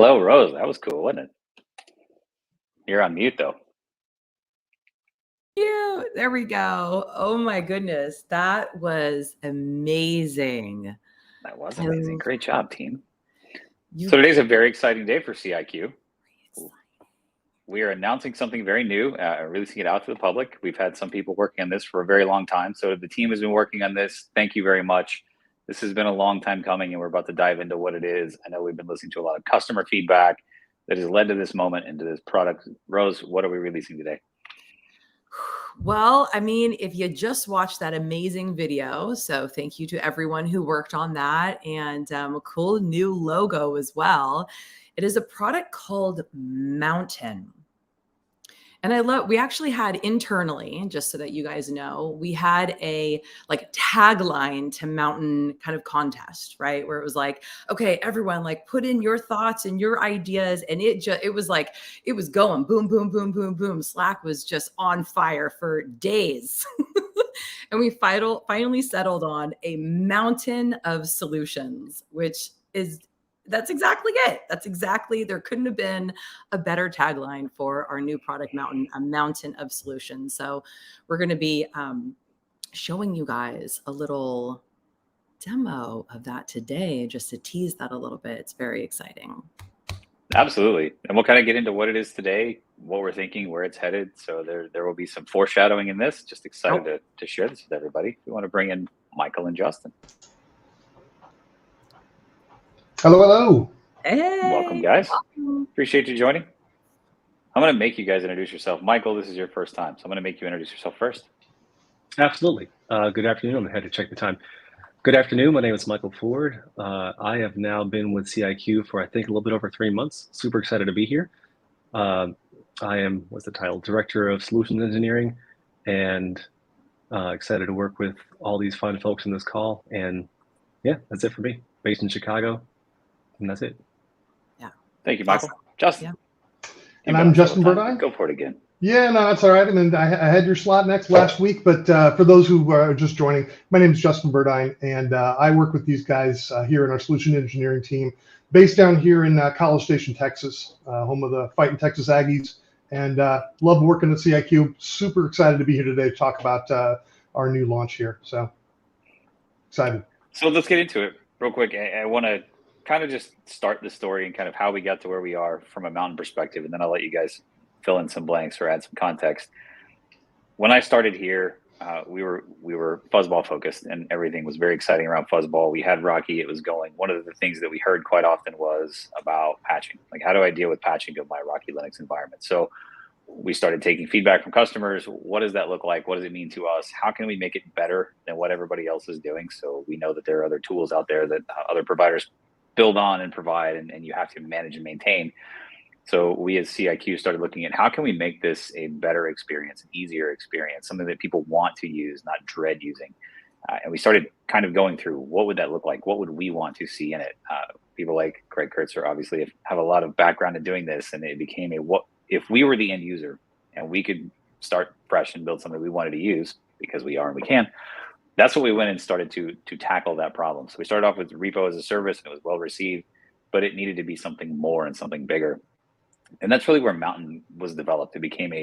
Hello, Rose. That was cool, wasn't it? You're on mute though. You. There we go. Oh my goodness. That was amazing. That was I amazing. l- Great job, team. You So today's a very exciting day for CIQ. We are announcing something very new, releasing it out to the public. We've had some people working on this for a very long time. So the team has been working on this. Thank you very much. This has been a long time coming, and we're about to dive into what it is. I know we've been listening to a lot of customer feedback that has led to this moment and to this product. Rose, what are we releasing today? Well, I mean, if you just watched that amazing video, so thank you to everyone who worked on that, and a cool new logo as well. It is a product called Mountain. And we actually had internally, just so that you guys know, we had a like tagline to Mountain kind of contest, right? Where it was like, okay, everyone, like put in your thoughts and your ideas. And it was like, it was going boom, boom, boom, boom, boom. Slack was just on fire for days. And we finally settled on a mountain of solutions, which is that's exactly it. There couldn't have been a better tagline for our new product, Mountain, a mountain of solutions. So we're going to be showing you guys a little demo of that today, just to tease that a little bit. It's very exciting. Absolutely. And we'll kind of get into what it is today, what we're thinking, where it's headed. So there will be some foreshadowing in this. Just excited to share this with everybody. We want to bring in Michael and Justin. Hello, hello. Hey. Welcome, guys. Appreciate you joining. I'm going to make you guys introduce yourself. Michael, this is your first time, so I'm going to make you introduce yourself first. Absolutely. Good afternoon. I had to check the time. Good afternoon. My name is Michael Ford. I have now been with CIQ for, I think, a little bit over 3 months. Super excited to be here. I am, what's the title? Director of Solutions Engineering, and excited to work with all these fine folks in this call. And yeah, that's it for me. Based in Chicago, and that's it. Yeah. Thank you, Michael. Awesome. Justin. Yeah. And I'm Justin Burdine. Go for it again. Yeah, no, that's all right. I mean, I had your slot next last week, but for those who are just joining, my name is Justin Burdine, and I work with these guys here in our solution engineering team, based down here in College Station, Texas, home of the Fighting Texas Aggies, and love working at CIQ. Super excited to be here today to talk about our new launch here. So excited. So let's get into it real quick. I want to kind of just start the story and kind of how we got to where we are from a Mountain perspective, and then I'll let you guys fill in some blanks or add some context. When I started here, we were fuzzball focused, and everything was very exciting around fuzzball. We had Rocky, it was going. One of the things that we heard quite often was about patching. Like, how do I deal with patching of my Rocky Linux environment? So we started taking feedback from customers. What does that look like? What does it mean to us? How can we make it better than what everybody else is doing? So we know that there are other tools out there that other providers build on and provide, and you have to manage and maintain. So we as CIQ started looking at how can we make this a better experience, an easier experience, something that people want to use, not dread using. And we started kind of going through what would that look like? What would we want to see in it? People like Craig Kurtzer obviously have a lot of background in doing this, and it became what if we were the end user and we could start fresh and build something we wanted to use, because we are and we can. That's what we went and started to tackle that problem. So we started off with repo as a service, and it was well received, but it needed to be something more and something bigger. And that's really where Mountain was developed. It became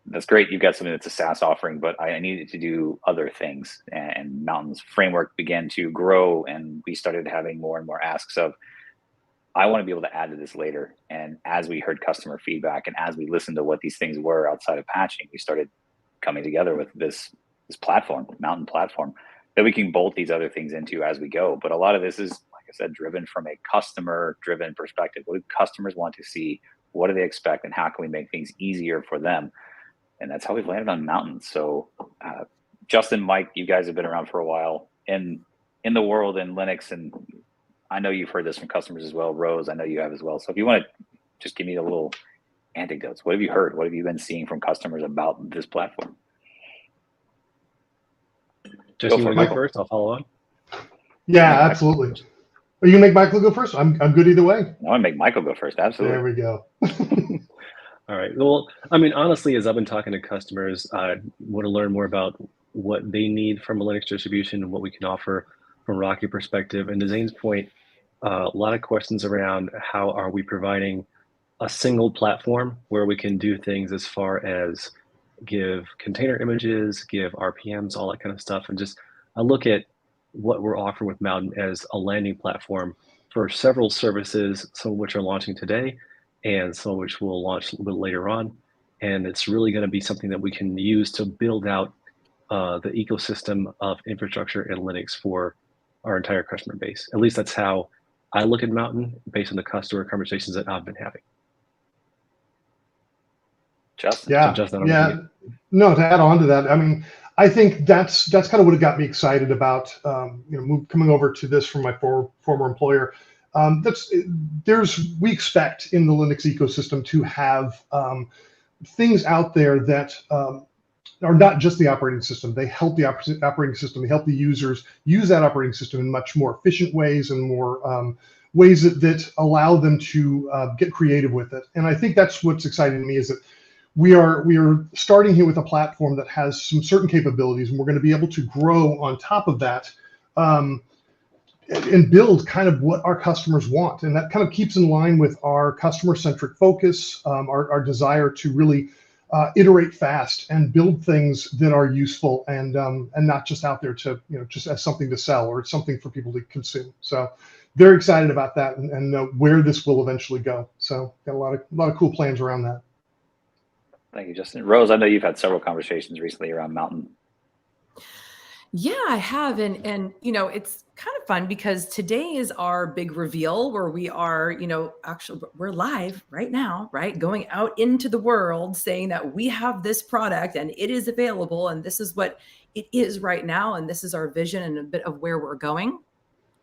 that's great, you've got something that's a SaaS offering, but I needed to do other things. And Mountain's framework began to grow, and we started having more and more asks of, I want to be able to add to this later. And as we heard customer feedback and as we listened to what these things were outside of patching, we started coming together with this platform, Mountain platform, that we can bolt these other things into as we go. But a lot of this is, like I said, driven from a customer-driven perspective. What do customers want to see? What do they expect? And how can we make things easier for them? And that's how we've landed on Mountain. So Justin, Mike, you guys have been around for a while in the world in Linux, and I know you've heard this from customers as well. Rose, I know you have as well. So if you want to just give me a little anecdotes, what have you heard? What have you been seeing from customers about this platform? Just you want to go first? I'll follow on. Yeah, absolutely. Are you gonna make Michael go first? I'm good either way. I want to make Michael go first. Absolutely. There we go. All right. Well, I mean, honestly, as I've been talking to customers, I want to learn more about what they need from a Linux distribution and what we can offer from a Rocky perspective. And to Zane's point, A lot of questions around how are we providing a single platform where we can do things as far as give container images, give RPMs, all that kind of stuff. And just I look at what we're offering with Mountain as a landing platform for several services, some of which are launching today and some of which will launch a little bit later on. And it's really going to be something that we can use to build out the ecosystem of infrastructure and Linux for our entire customer base. At least that's how I look at Mountain based on the customer conversations that I've been having. Justin? Yeah, So Justin, yeah. No, to add on to that, I mean, I think that's kind of what it got me excited about, coming over to this from my former employer. We expect in the Linux ecosystem to have things out there that are not just the operating system. They help the operating system. They help the users use that operating system in much more efficient ways and more ways that allow them to get creative with it. And I think that's what's exciting to me is that we are starting here with a platform that has some certain capabilities, and we're going to be able to grow on top of that and build kind of what our customers want. And that kind of keeps in line with our customer-centric focus, our desire to really iterate fast and build things that are useful and not just out there to, just as something to sell or something for people to consume. So very excited about that and where this will eventually go. So got a lot of cool plans around that. Thank you, Justin. Rose, I know you've had several conversations recently around Mountain. Yeah, I have. And it's kind of fun because today is our big reveal where we are, actually we're live right now, right? Going out into the world saying that we have this product and it is available and this is what it is right now. And this is our vision and a bit of where we're going.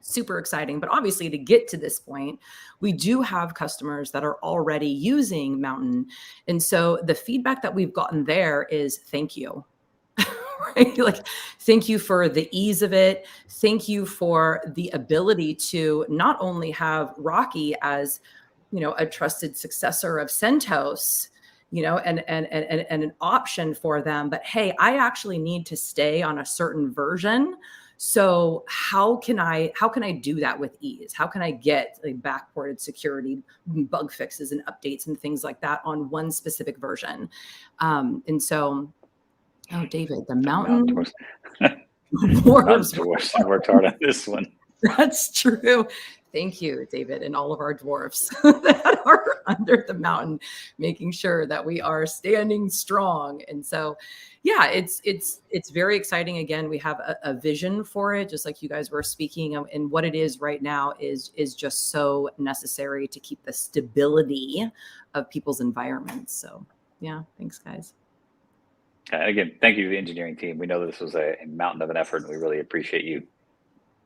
Super exciting. But obviously to get to this point, we do have customers that are already using Mountain. And so the feedback that we've gotten there is thank you. Right? Like, thank you for the ease of it. Thank you for the ability to not only have Rocky as, a trusted successor of CentOS, and an option for them, but hey, I actually need to stay on a certain version. So how can I do that with ease? How can I get like backported security, bug fixes and updates and things like that on one specific version? And so, oh, David, the Mountain dwarves worked hard on this one. That's true. Thank you, David, and all of our dwarfs that are under the mountain, making sure that we are standing strong. And so, yeah, it's very exciting. Again, we have a vision for it, just like you guys were speaking of, and what it is right now is just so necessary to keep the stability of people's environments. So, yeah, thanks, guys. Again, thank you to the engineering team. We know that this was a mountain of an effort, and we really appreciate you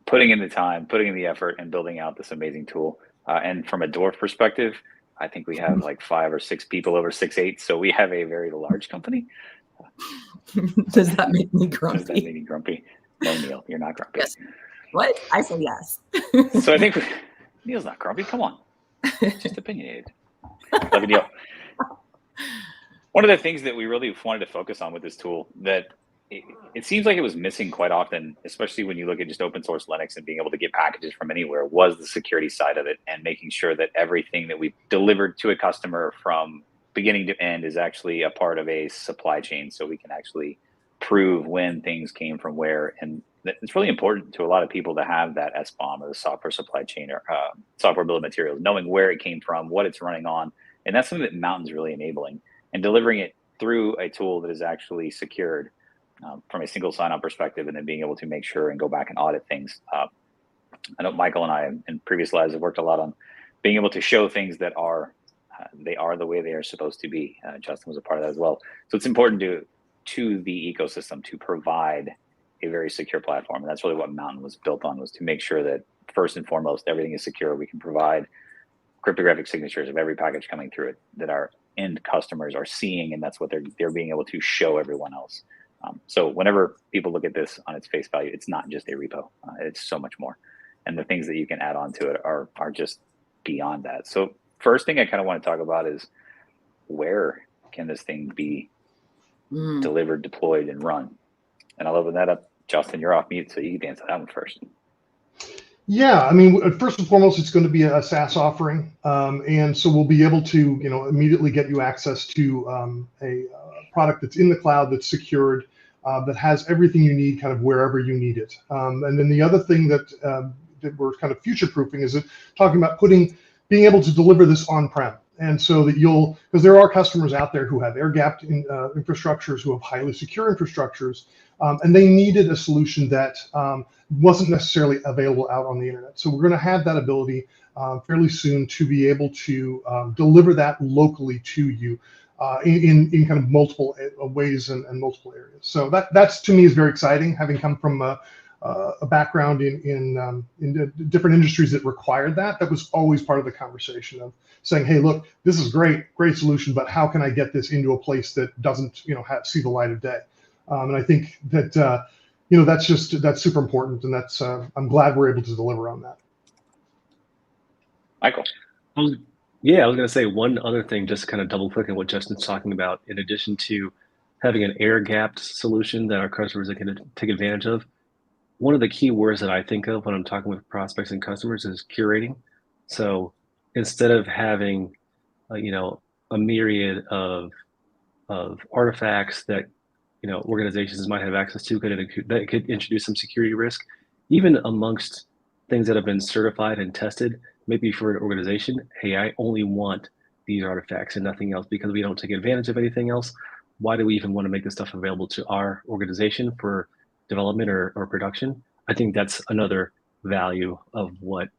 putting in the time, putting in the effort, and building out this amazing tool. And from a dwarf perspective, I think we have like 5 or 6 people over 6'8", so we have a very large company. Does that make me grumpy? Does that make me grumpy? No, Neil, you're not grumpy. Yes. What? I say yes. So I think Neil's not grumpy. Come on, just opinionated. Love you, Neil. One of the things that we really wanted to focus on with this tool that it seems like it was missing quite often, especially when you look at just open source Linux and being able to get packages from anywhere, was the security side of it and making sure that everything that we delivered to a customer from beginning to end is actually a part of a supply chain, so we can actually prove when things came from where. And it's really important to a lot of people to have that SBOM, or the software supply chain, or software bill of materials, knowing where it came from, what it's running on. And that's something that Mountain's really enabling, and delivering it through a tool that is actually secured from a single sign-on perspective, and then being able to make sure and go back and audit things. I know Michael and I in previous lives have worked a lot on being able to show things that are they are the way they are supposed to be. Justin was a part of that as well. So it's important to the ecosystem to provide a very secure platform, and that's really what Mountain was built on, was to make sure that first and foremost everything is secure. We can provide cryptographic signatures of every package coming through it that our end customers are seeing, and that's what they're being able to show everyone else. So whenever people look at this on its face value, it's not just a repo. It's so much more. And the things that you can add on to it are just beyond that. So first thing I kind of want to talk about is, where can this thing be delivered, deployed, and run? And I'll open that up. Justin, you're off mute, so you can answer that one first. Yeah, I mean, first and foremost, it's going to be a SaaS offering, and so we'll be able to, immediately get you access to a product that's in the cloud, that's secured, that has everything you need, kind of wherever you need it. And then the other thing that we're kind of future-proofing is that talking about being able to deliver this on-prem, and so that because there are customers out there who have air-gapped infrastructures, who have highly secure infrastructures, and they needed a solution that wasn't necessarily available out on the internet. So we're going to have that ability fairly soon to be able to deliver that locally to you in kind of multiple ways and multiple areas. So that's to me is very exciting, having come from a background in different industries that required that. That was always part of the conversation of saying, hey, look, this is great solution, but how can I get this into a place that doesn't see the light of day? And I think that that's super important, and that's I'm glad we're able to deliver on that. Michael. Yeah, I was going to say one other thing, just kind of double clicking what Justin's talking about. In addition to having an air-gapped solution that our customers can take advantage of, one of the key words that I think of when I'm talking with prospects and customers is curating. So instead of having, a myriad of artifacts that organizations might have access to that could introduce some security risk, even amongst things that have been certified and tested, maybe for an organization, hey, I only want these artifacts and nothing else because we don't take advantage of anything else. Why do we even want to make this stuff available to our organization for development or production? I think that's another value of what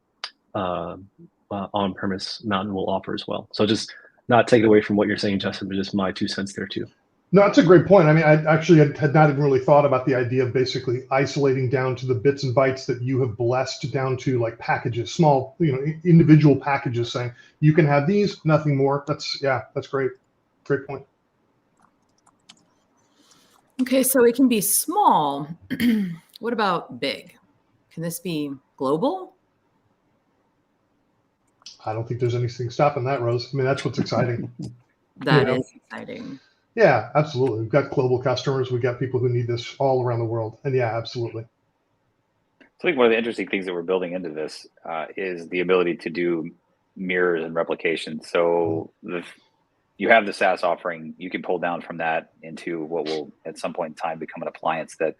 on-premise Mountain will offer as well. So just not take it away from what you're saying, Justin, but just my 2 cents there too. No, that's a great point. I mean, I actually had not even really thought about the idea of basically isolating down to the bits and bytes that you have blessed down to like packages, small, individual packages, saying you can have these, nothing more. That's great. Great point. Okay, so it can be small. What about big? Can this be global? I don't think there's anything stopping that, Rose. I mean, that's what's exciting. That is exciting. Yeah, absolutely. We've got global customers. We've got people who need this all around the world. And yeah, absolutely. So I think one of the interesting things that we're building into this is the ability to do mirrors and replication. So you have the SaaS offering, you can pull down from that into what will at some point in time become an appliance that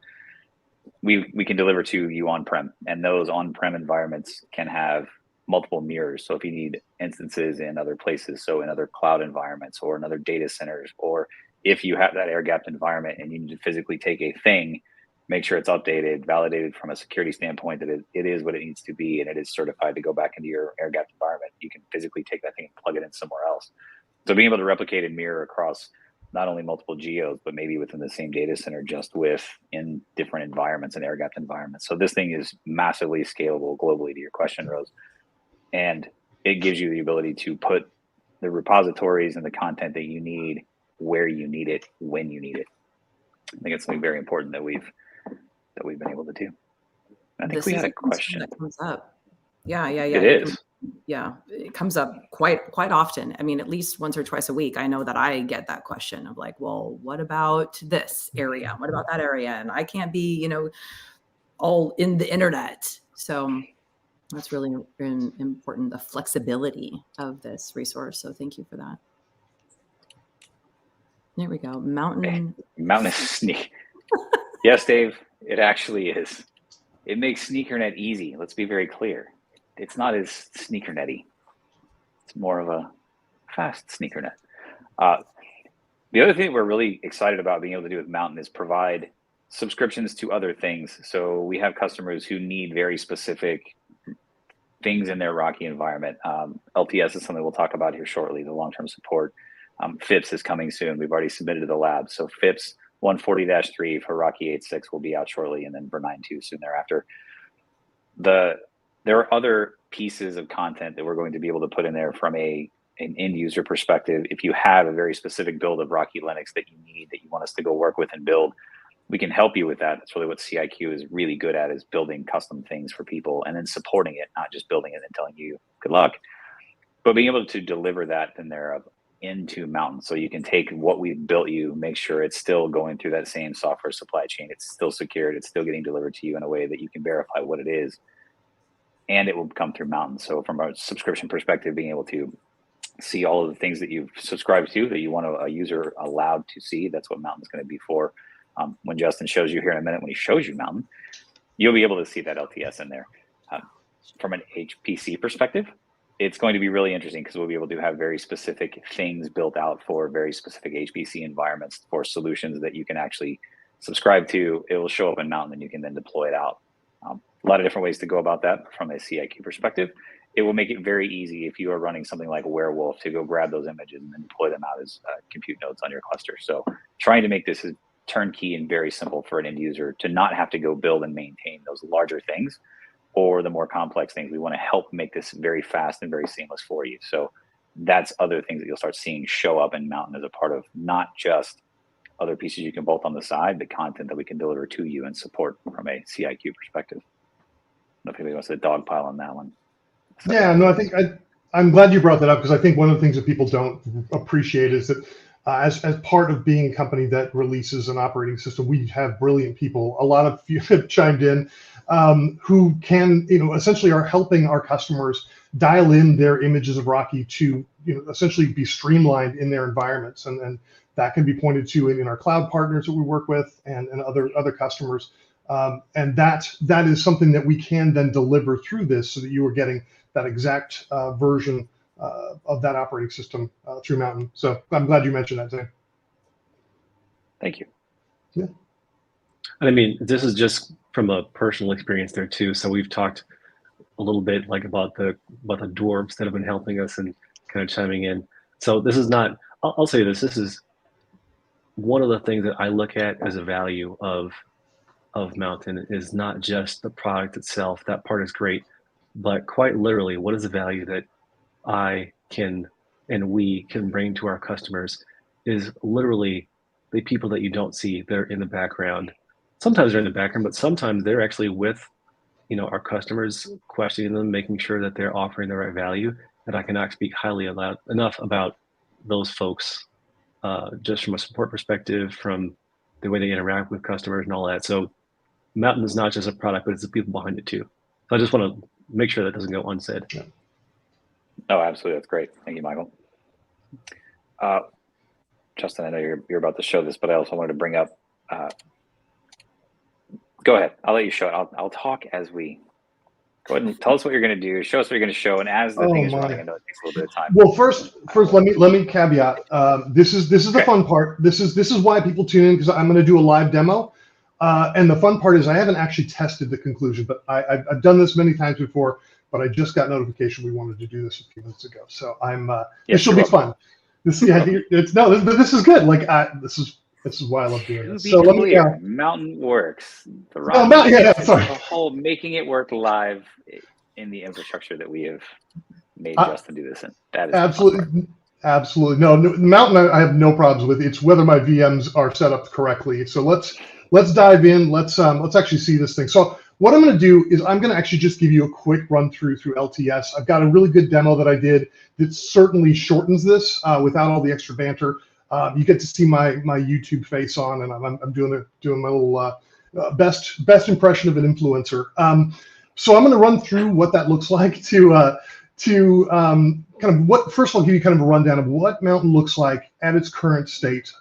we can deliver to you on-prem. And those on-prem environments can have multiple mirrors. So if you need instances in other places, so in other cloud environments or in other data centers, or if you have that air-gapped environment and you need to physically take a thing, make sure it's updated, validated from a security standpoint that it is what it needs to be, and it is certified to go back into your air-gapped environment. You can physically take that thing and plug it in somewhere else. So being able to replicate and mirror across not only multiple geos, but maybe within the same data center, just in different environments and air-gapped environments. So this thing is massively scalable globally, to your question, Rose. And it gives you the ability to put the repositories and the content that you need where you need it, when you need it. I think it's something very important that we've been able to do. I think we had a question that comes up. Yeah. It is. It comes up quite often. I mean, at least once or twice a week, I know that I get that question of like, well, what about this area? What about that area? And I can't be, all in the internet. So that's really important, the flexibility of this resource. So thank you for that. There we go. Mountain is sneak. Yes, Dave, it actually is. It makes SneakerNet easy. Let's be very clear. It's not as SneakerNet-y. It's more of a fast SneakerNet. The other thing we're really excited about being able to do with Mountain is provide subscriptions to other things. So we have customers who need very specific things in their Rocky environment. LTS is something we'll talk about here shortly, the long-term support. FIPS is coming soon. We've already submitted to the lab. So FIPS 140-3 for Rocky 8.6 will be out shortly, and then for 9.2 soon thereafter. There are other pieces of content that we're going to be able to put in there from an end user perspective. If you have a very specific build of Rocky Linux that you need, that you want us to go work with and build, we can help you with that. That's really what CIQ is really good at, is building custom things for people and then supporting it, not just building it and telling you good luck, but being able to deliver that in there into Mountain. So you can take what we've built you, make sure it's still going through that same software supply chain. It's still secured. It's still getting delivered to you in a way that you can verify what it is. and it will come through Mountain. So from a subscription perspective, being able to see all of the things that you've subscribed to that you want a user allowed to see, that's what Mountain's going to be for. When Justin shows you here in a minute, when he shows you Mountain, you'll be able to see that LTS in there. From an HPC perspective, it's going to be really interesting because we'll be able to have very specific things built out for very specific HPC environments for solutions that you can actually subscribe to. It will show up in Mountain and you can then deploy it out. A lot of different ways to go about that from a CIQ perspective. It will make it very easy if you are running something like Werewolf to go grab those images and then deploy them out as compute nodes on your cluster. So trying to make this as turnkey and very simple for an end user to not have to go build and maintain those larger things or the more complex things. We want to help make this very fast and very seamless for you. So that's other things that you'll start seeing show up in Mountain as a part of not just other pieces you can bolt on the side, the content that we can deliver to you and support from a CIQ perspective. I don't know if anybody wants to dogpile on that one. So, yeah, no, I think I'm glad you brought that up because I think one of the things that people don't appreciate is that as part of being a company that releases an operating system, we have brilliant people. A lot of you have chimed in who can, essentially are helping our customers dial in their images of Rocky to, essentially be streamlined in their environments. And that can be pointed to in our cloud partners that we work with and other customers. And that is something that we can then deliver through this so that you are getting that exact version of that operating system through Mountain. So I'm glad you mentioned that, Zane. Thank you. Yeah. I mean, this is just from a personal experience there too. So we've talked a little bit like about the dwarves that have been helping us and kind of chiming in. So this is not, I'll say this is one of the things that I look at as a value of Mountain is not just the product itself. That part is great, but quite literally, what is the value that I can and we can bring to our customers is literally the people that you don't see. They're in the background. Sometimes they're in the background, but sometimes they're actually with, our customers, questioning them, making sure that they're offering the right value. And I cannot speak highly enough about those folks, just from a support perspective, from the way they interact with customers and all that. So Mountain is not just a product, but it's the people behind it too. So I just want to make sure that doesn't go unsaid. Yeah. Oh, absolutely. That's great. Thank you, Michael. Justin, I know you're about to show this, but I also wanted to bring up, go ahead. I'll let you show it. I'll talk as we go ahead and tell us what you're going to do. Show us what you're going to show. And as the thing is running, I know it takes a little bit of time. Well, first, let me caveat. This is the fun part. This is why people tune in, because I'm going to do a live demo. And the fun part is I haven't actually tested the conclusion, but I've done this many times before. But I just got notification we wanted to do this a few minutes ago, so this will be fun. This is good. Like this is why I love doing this. So let me. Mountain works. The whole making it work live in the infrastructure that we have made Justin do this in. That is absolutely no. Mountain I have no problems with. It's whether my VMs are set up correctly. So let's dive in. Let's actually see this thing. So what I'm going to do is I'm going to actually just give you a quick run through LTS. I've got a really good demo that I did that certainly shortens this without all the extra banter. You get to see my YouTube face on, and I'm doing my little best impression of an influencer. So I'm going to run through what that looks like to kind of what. First, I'll give you kind of a rundown of what Mountain looks like at its current state.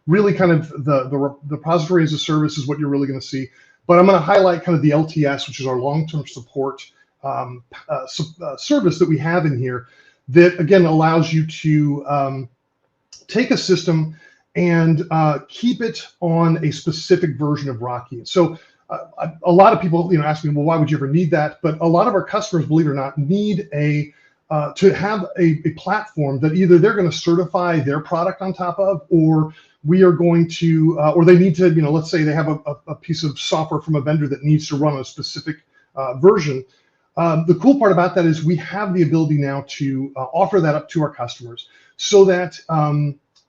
Really, kind of the repository as a service is what you're really going to see. But I'm going to highlight kind of the LTS, which is our long-term support service that we have in here that, again, allows you to take a system and keep it on a specific version of Rocky. So a lot of people, ask me, well, why would you ever need that? But a lot of our customers, believe it or not, need to have a platform that either they're going to certify their product on top of, or we are going to, or they need to, let's say they have a piece of software from a vendor that needs to run a specific version. The cool part about that is we have the ability now to offer that up to our customers so that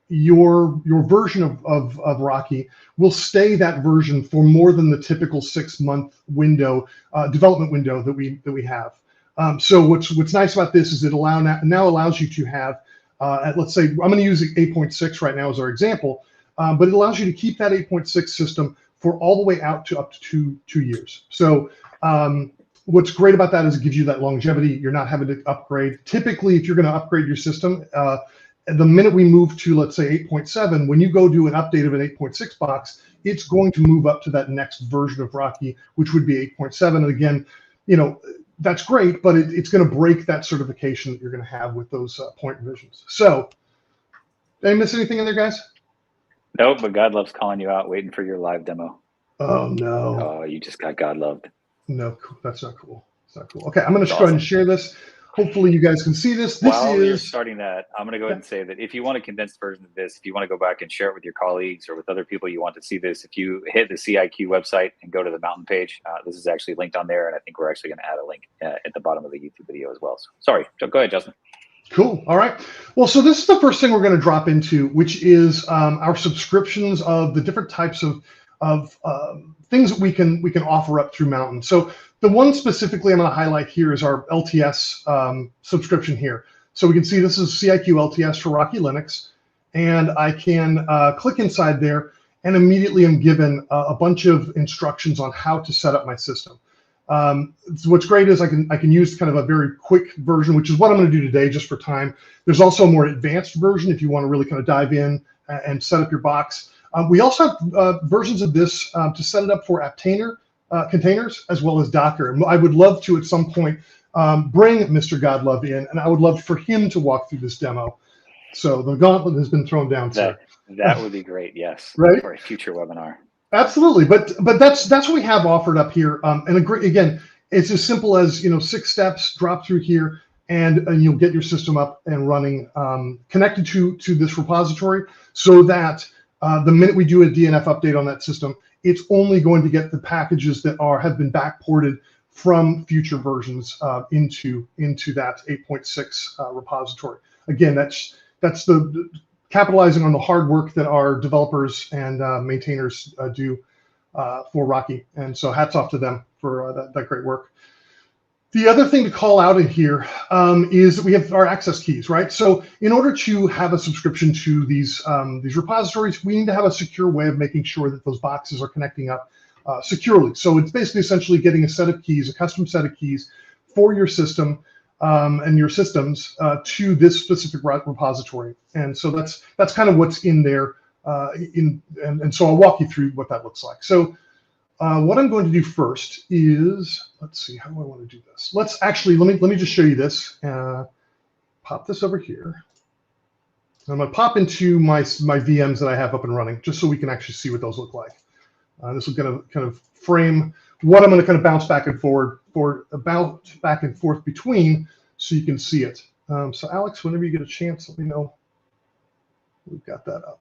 your version of Rocky will stay that version for more than the typical 6-month window, development window that we have. So what's nice about this is it now allows you to have, let's say, I'm going to use 8.6 right now as our example, but it allows you to keep that 8.6 system for all the way out to up to two years. So What's great about that is it gives you that longevity. You're not having to upgrade. Typically, if you're going to upgrade your system, the minute we move to, let's say, 8.7, when you go do an update of an 8.6 box, it's going to move up to that next version of Rocky, which would be 8.7. And again, that's great, but it's going to break that certification that you're going to have with those point revisions. So, did I miss anything in there, guys? Nope, but God loves calling you out, waiting for your live demo. Oh, no. Oh, you just got God loved. No, that's not cool. It's not cool. Okay, I'm going to go ahead and share this. Hopefully you guys can see this. While you're starting that, I'm going to go ahead and say that if you want a condensed version of this, if you want to go back and share it with your colleagues or with other people you want to see this, if you hit the CIQ website and go to the Mountain page, this is actually linked on there, and I think we're actually going to add a link at the bottom of the YouTube video as well. So, sorry, go ahead, Justin. Cool. All right. Well, so this is the first thing we're going to drop into, which is our subscriptions of the different types of things that we can offer up through Mountain. So the one specifically I'm going to highlight here is our LTS subscription here. So we can see this is CIQ LTS for Rocky Linux, and I can click inside there, and immediately I'm given a bunch of instructions on how to set up my system. So what's great is I can use kind of a very quick version, which is what I'm going to do today just for time. There's also a more advanced version if you want to really kind of dive in and set up your box. We also have versions of this to set it up for Aptainer containers as well as Docker. And I would love to at some point bring Mr. Godlove in, and I would love for him to walk through this demo. So the gauntlet has been thrown down, sir. That would be great, yes. Right? For a future webinar. Absolutely, but that's what we have offered up here. And again, it's as simple as 6 steps. Drop through here, and you'll get your system up and running, connected to this repository, so that the minute we do a DNF update on that system, it's only going to get the packages that have been backported from future versions into that 8.6 repository. Again, that's the capitalizing on the hard work that our developers and maintainers do for Rocky. And so hats off to them for that great work. The other thing to call out in here is that we have our access keys, right? So in order to have a subscription to these repositories, we need to have a secure way of making sure that those boxes are connecting up securely. So it's basically essentially getting a set of keys, a custom set of keys for your system and your systems to this specific repository. And so that's kind of what's in there. And so I'll walk you through what that looks like. So what I'm going to do first is, let's see, how do I want to do this? Let's actually, let me just show you this. Pop this over here. I'm going to pop into my VMs that I have up and running, just so we can actually see what those look like. This will kind of frame what I'm going to kind of bounce back and forth between, so you can see it. So Alex, whenever you get a chance, let me know we've got that up.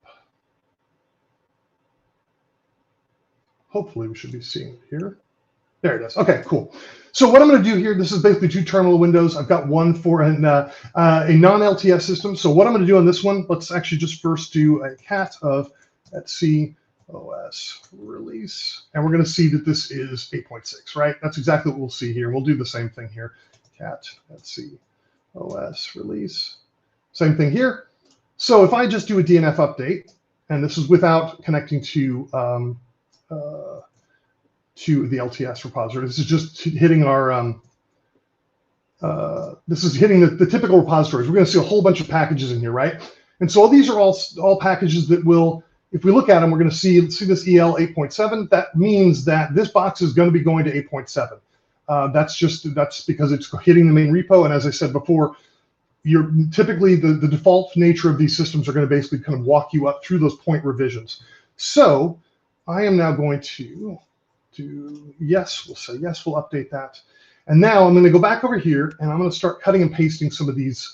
Hopefully we should be seeing it here. There it is. Okay, cool. So what I'm going to do here, this is basically 2 terminal windows. I've got one for a non-LTS system. So what I'm going to do on this one, let's actually just first do a cat of, let's see, OS release. And we're going to see that this is 8.6, right? That's exactly what we'll see here. We'll do the same thing here. Cat, let's see, OS release. Same thing here. So if I just do a DNF update, and this is without connecting to the LTS repository. This is just hitting our, this is hitting the typical repositories. We're going to see a whole bunch of packages in here, right? And so these are all packages that will, if we look at them, we're going to see this EL 8.7. That means that this box is going to be going to 8.7. That's because it's hitting the main repo. And as I said before, you're typically the default nature of these systems are going to basically kind of walk you up through those point revisions. So I am now going to do yes. We'll say yes. We'll update that. And now I'm going to go back over here, and I'm going to start cutting and pasting some of these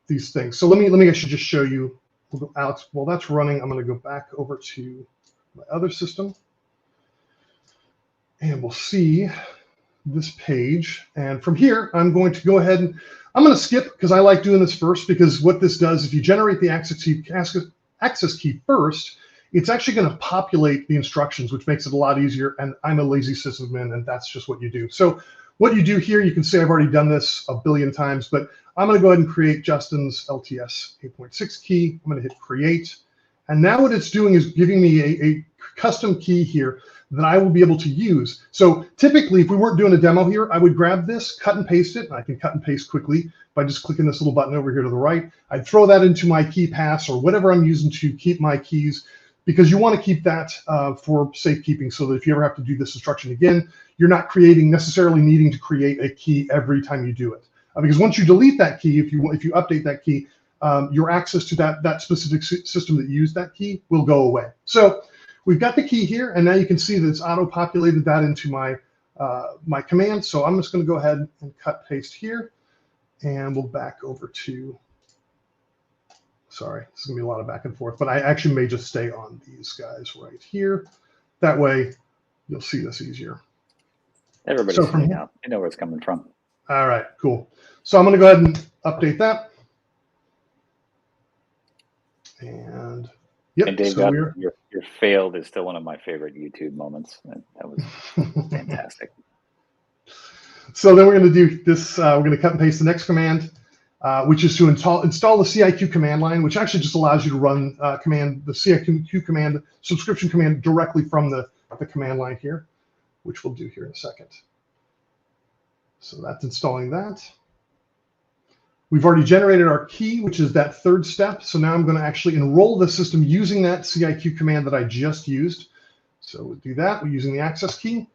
things. So let me actually just show you. We'll go out. While that's running, I'm going to go back over to my other system, and we'll see this page. And from here, I'm going to go ahead and I'm going to skip, because I like doing this first, because what this does, if you generate the access key first, it's actually going to populate the instructions, which makes it a lot easier. And I'm a lazy sysadmin, and that's just what you do. So what you do here, you can see I've already done this a billion times, but I'm going to go ahead and create Justin's LTS 8.6 key. I'm going to hit create. And now what it's doing is giving me a custom key here that I will be able to use. So typically, if we weren't doing a demo here, I would grab this, cut and paste it, and I can cut and paste quickly by just clicking this little button over here to the right. I'd throw that into my key pass or whatever I'm using to keep my keys, because you want to keep that for safekeeping, so that if you ever have to do this instruction again, you're not necessarily needing to create a key every time you do it. Because once you delete that key, if you update that key, your access to that specific system that used that key will go away. So we've got the key here, and now you can see that it's auto-populated that into my my command. So I'm just going to go ahead and cut paste here, and we'll back over to. Sorry, this is going to be a lot of back and forth, but I actually may just stay on these guys right here. That way, you'll see this easier. Everybody's seeing now. They know where it's coming from. All right, cool. So I'm going to go ahead and update that. And yep. And Dave, so your failed is still one of my favorite YouTube moments. That was fantastic. So then we're going to do this. We're going to cut and paste the next command, which is to install the CIQ command line, which actually just allows you to run the CIQ command, subscription command, directly from the command line here, which we'll do here in a second. So that's installing that. We've already generated our key, which is that third step. So now I'm going to actually enroll the system using that CIQ command that I just used. So we'll do that. We're using the access key.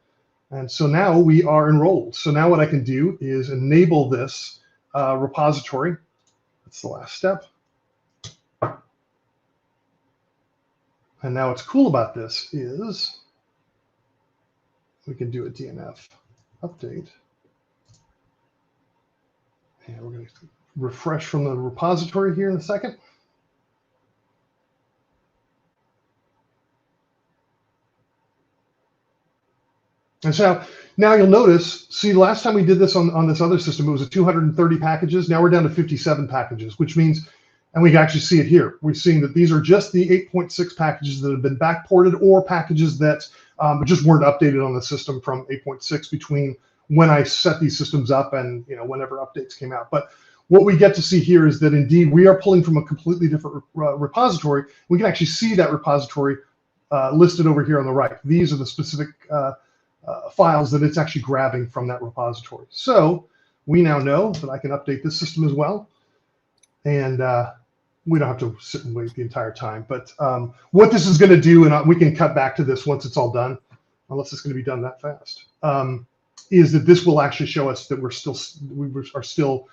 And so now we are enrolled. So now what I can do is enable this repository. That's the last step. And now what's cool about this is we can do a DNF update. And we're going to refresh from the repository here in a second. And so now you'll notice, see, last time we did this on this other system, it was 230 packages. Now we're down to 57 packages, which means, and we can actually see it here, we're seeing that these are just the 8.6 packages that have been backported, or packages that just weren't updated on the system from 8.6 between when I set these systems up and whenever updates came out. But what we get to see here is that indeed we are pulling from a completely different repository. We can actually see that repository listed over here on the right. These are the specific files that it's actually grabbing from that repository. So we now know that I can update this system as well. And we don't have to sit and wait the entire time. But what this is going to do, and we can cut back to this once it's all done, unless it's going to be done that fast, is that this will actually show us that we are still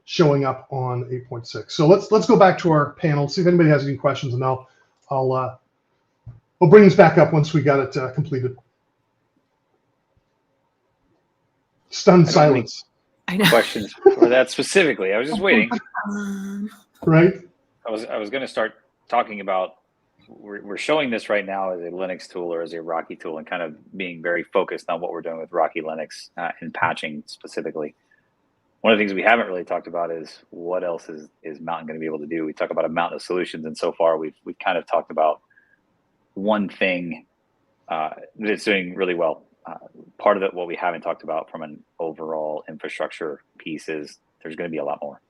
showing up on 8.6. So let's go back to our panel, see if anybody has any questions, and I'll bring this back up once we got it completed. Stunned silence. I know. Questions for that specifically? I was just waiting. Right. I was going to start talking about. We're showing this right now as a Linux tool or as a Rocky tool, and kind of being very focused on what we're doing with Rocky Linux and patching specifically. One of the things we haven't really talked about is what else is Mountain going to be able to do. We talk about a mountain of solutions, and so far we've kind of talked about one thing that it's doing really well. Part of it, what we haven't talked about from an overall infrastructure piece, is there's going to be a lot more.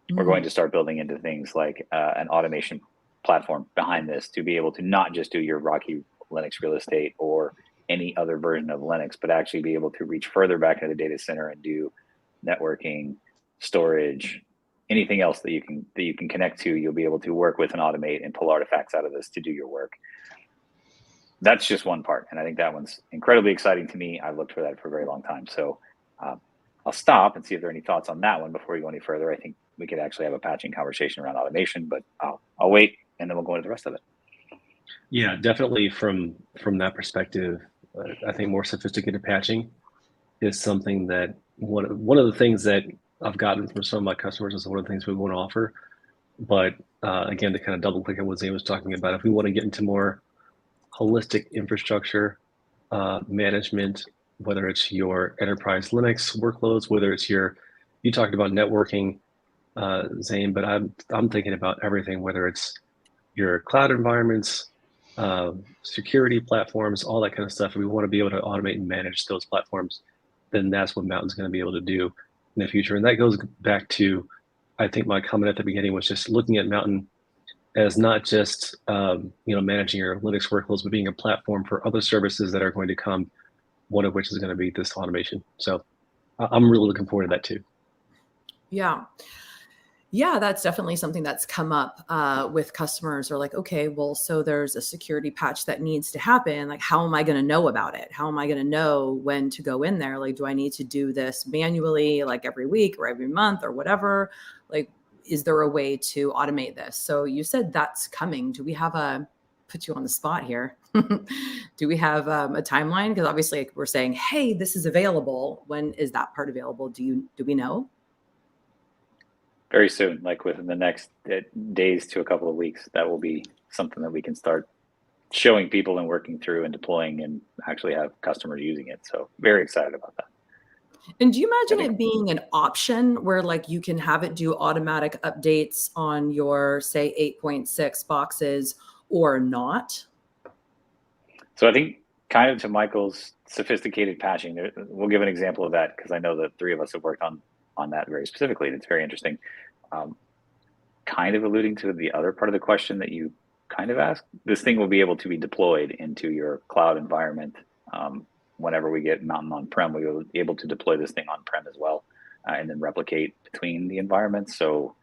We're going to start building into things like an automation platform behind this to be able to not just do your Rocky Linux real estate or any other version of Linux, but actually be able to reach further back into the data center and do networking, storage, anything else that you can connect to. You'll be able to work with and automate and pull artifacts out of this to do your work. That's just one part, and I think that one's incredibly exciting to me. I've looked for that for a very long time. So I'll stop and see if there are any thoughts on that one before we go any further. I think we could actually have a patching conversation around automation, but I'll wait, and then we'll go into the rest of it. Yeah, definitely from that perspective, I think more sophisticated patching is something that one of the things that I've gotten from some of my customers is one of the things we want to offer. But again, to kind of double click on what Zane was talking about, if we want to get into more holistic infrastructure management, whether it's your enterprise Linux workloads, whether it's you talked about networking, Zane, but I'm thinking about everything, whether it's your cloud environments, security platforms, all that kind of stuff. If we want to be able to automate and manage those platforms, then that's what Mountain's going to be able to do in the future. And that goes back to, I think my comment at the beginning was just looking at Mountain as not just managing your Linux workloads, but being a platform for other services that are going to come, one of which is going to be this automation. So I'm really looking forward to that too. Yeah. Yeah, that's definitely something that's come up with customers. Are like, okay, well, so there's a security patch that needs to happen. Like, how am I going to know about it? How am I going to know when to go in there? Like, do I need to do this manually, like every week or every month or whatever? Like, is there a way to automate this? So you said that's coming. Do we have put you on the spot here? Do we have a timeline? Because obviously like, we're saying, hey, this is available. When is that part available? Do we know? Very soon, like within the next days to a couple of weeks, that will be something that we can start showing people and working through and deploying and actually have customers using it. So very excited about that. And do you imagine it being an option where like you can have it do automatic updates on your say 8.6 boxes or not? So I think kind of to Michael's sophisticated patching, we'll give an example of that because I know the three of us have worked on that very specifically, and it's very interesting. Kind of alluding to the other part of the question that you kind of asked, this thing will be able to be deployed into your cloud environment. Whenever we get Mountain on-prem, we will be able to deploy this thing on-prem as well, and then replicate between the environments. So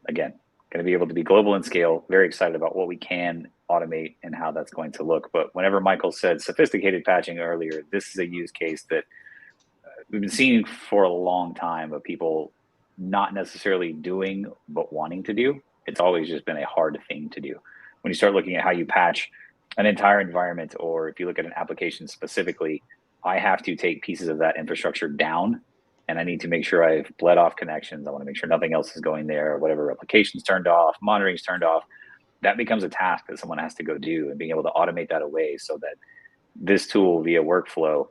again, going to be able to be global in scale. Very excited about what we can automate and how that's going to look. But whenever Michael said sophisticated patching earlier, this is a use case that we've been seeing for a long time of people not necessarily doing, but wanting to do. It's always just been a hard thing to do. When you start looking at how you patch an entire environment, or if you look at an application specifically, I have to take pieces of that infrastructure down, and I need to make sure I've bled off connections. I want to make sure nothing else is going there, whatever replication's turned off, monitoring's turned off. That becomes a task that someone has to go do, and being able to automate that away so that this tool via workflow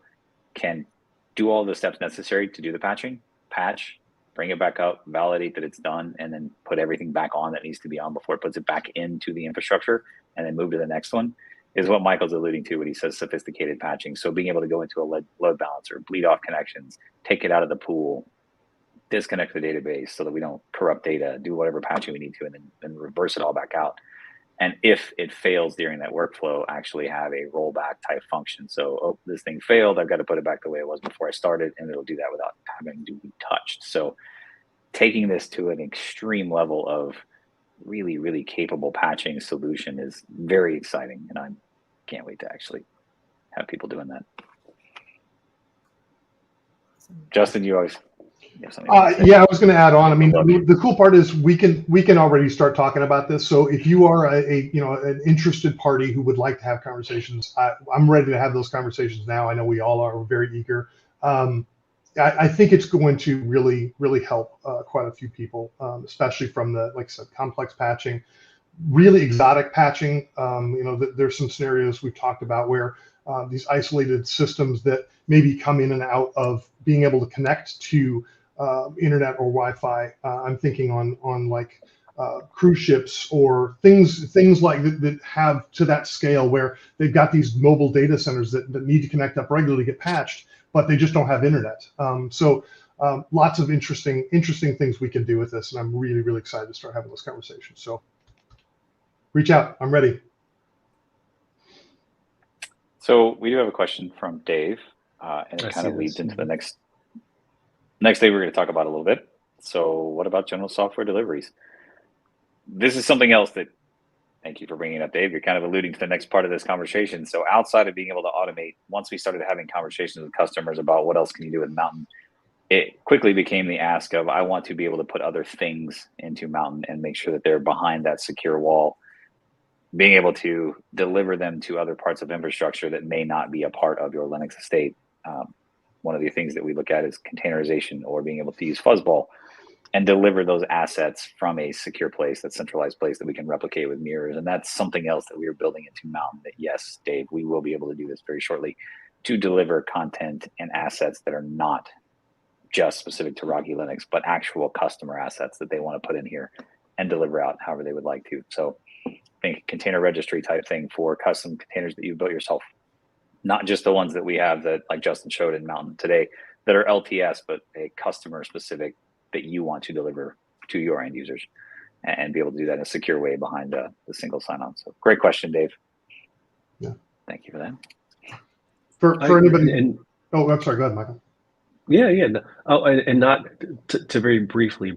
can do all the steps necessary to do the patching, patch, bring it back up, validate that it's done, and then put everything back on that needs to be on before it puts it back into the infrastructure, and then move to the next one, is what Michael's alluding to when he says sophisticated patching. So being able to go into a load balancer, bleed off connections, take it out of the pool, disconnect the database so that we don't corrupt data, do whatever patching we need to, and then reverse it all back out. And if it fails during that workflow, actually have a rollback type function. So, oh, this thing failed, I've got to put it back the way it was before I started, and it'll do that without having to be touched. So taking this to an extreme level of really, really capable patching solution is very exciting. And I can't wait to actually have people doing that. Justin, you always have something to say. Yeah, I was going to add on. I mean, the cool part is we can already start talking about this. So if you are an interested party who would like to have conversations, I'm ready to have those conversations now. I know we all are. We're very eager. I think it's going to really, really help quite a few people, especially from the, like I said, complex patching, really exotic patching. There's some scenarios we've talked about where these isolated systems that maybe come in and out of being able to connect to internet or Wi-Fi. I'm thinking on like cruise ships or things like that have to that scale where they've got these mobile data centers that need to connect up regularly to get patched, but they just don't have internet. So lots of interesting things we can do with this, and I'm really, really excited to start having those conversations. So reach out. I'm ready. So we do have a question from Dave, and it kind of leads into the next day we're going to talk about a little bit. So what about general software deliveries? This is something else that, thank you for bringing it up, Dave. You're kind of alluding to the next part of this conversation. So outside of being able to automate, once we started having conversations with customers about what else can you do with Mountain, it quickly became the ask of, I want to be able to put other things into Mountain and make sure that they're behind that secure wall, being able to deliver them to other parts of infrastructure that may not be a part of your Linux estate. One of the things that we look at is containerization, or being able to use Fuzzball and deliver those assets from a secure place, that centralized place that we can replicate with mirrors. And that's something else that we are building into Mountain that, yes, Dave, we will be able to do this very shortly, to deliver content and assets that are not just specific to Rocky Linux, but actual customer assets that they want to put in here and deliver out however they would like to. So think container registry type thing for custom containers that you built yourself, not just the ones that we have that, like Justin showed in Mountain today, that are LTS, but a customer specific that you want to deliver to your end users. and be able to do that in a secure way behind the single sign-on. So great question, Dave. Yeah. Thank you for that. For anybody, oh, I'm sorry. Go ahead, Michael. Yeah. No. Oh, and not to very briefly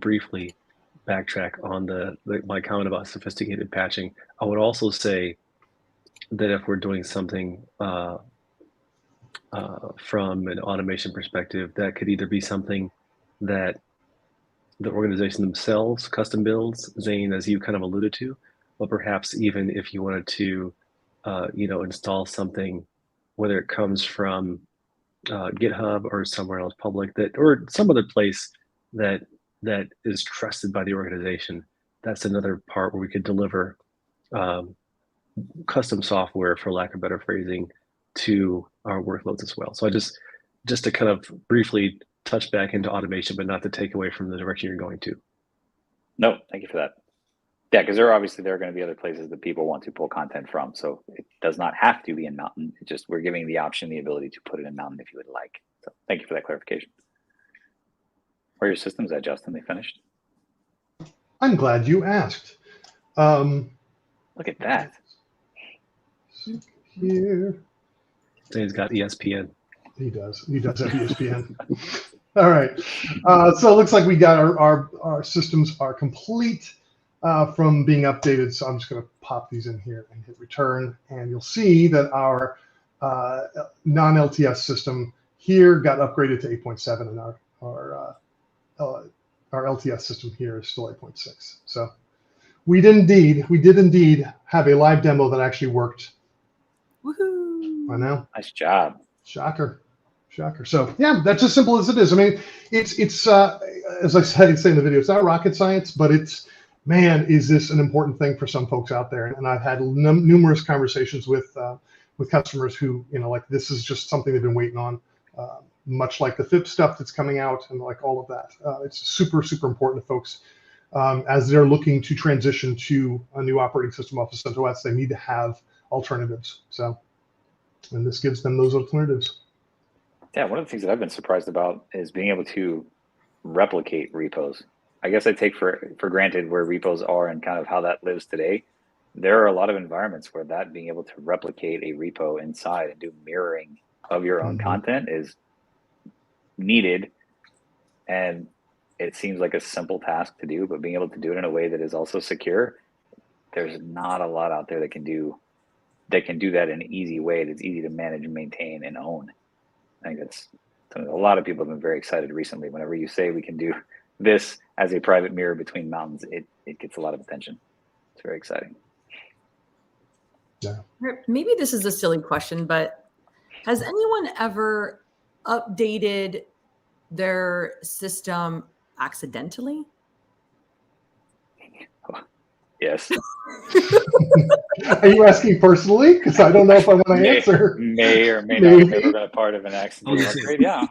backtrack on my comment about sophisticated patching. I would also say that if we're doing something from an automation perspective, that could either be something that the organization themselves custom builds, Zane, as you kind of alluded to, but perhaps even if you wanted to, install something, whether it comes from GitHub or somewhere else public, or some other place that is trusted by the organization. That's another part where we could deliver custom software, for lack of better phrasing, to our workloads as well. So I just to kind of briefly touch back into automation, but not to take away from the direction you're going to. No, thank you for that. Yeah, because there are going to be other places that people want to pull content from. So it does not have to be in Mountain. It just, we're giving the option, the ability to put it in Mountain if you would like. So thank you for that clarification. Where are your systems at, Justin? They finished? I'm glad you asked. Look at that. Here. Zane's got ESPN. He does have ESPN. All right. So it looks like we got our systems are complete from being updated. So I'm just going to pop these in here and hit return. And you'll see that our non-LTS system here got upgraded to 8.7, and our LTS system here is still 8.6. So we did indeed have a live demo that actually worked. Woohoo! I know. Nice job. Shocker. So yeah, that's as simple as it is. I mean, it's as I say in the video, it's not rocket science, but it's, man, is this an important thing for some folks out there? And I've had numerous conversations with customers who, like, this is just something they've been waiting on, much like the FIP stuff that's coming out and like all of that. It's super, super important to folks as they're looking to transition to a new operating system off of CentOS. They need to have alternatives. So, and this gives them those alternatives. Yeah, one of the things that I've been surprised about is being able to replicate repos. I guess I take for granted where repos are and kind of how that lives today. There are a lot of environments where that being able to replicate a repo inside and do mirroring of your own content is needed. And it seems like a simple task to do, but being able to do it in a way that is also secure, there's not a lot out there that can do that in an easy way that's easy to manage and maintain and own. I think that's something a lot of people have been very excited recently. Whenever you say we can do this as a private mirror between mountains, it gets a lot of attention. It's very exciting. Yeah. Maybe this is a silly question, but has anyone ever updated their system accidentally? Yes. Are you asking personally? Because I don't know if I want to answer. May or may not have ever been a part of an accident. Yeah.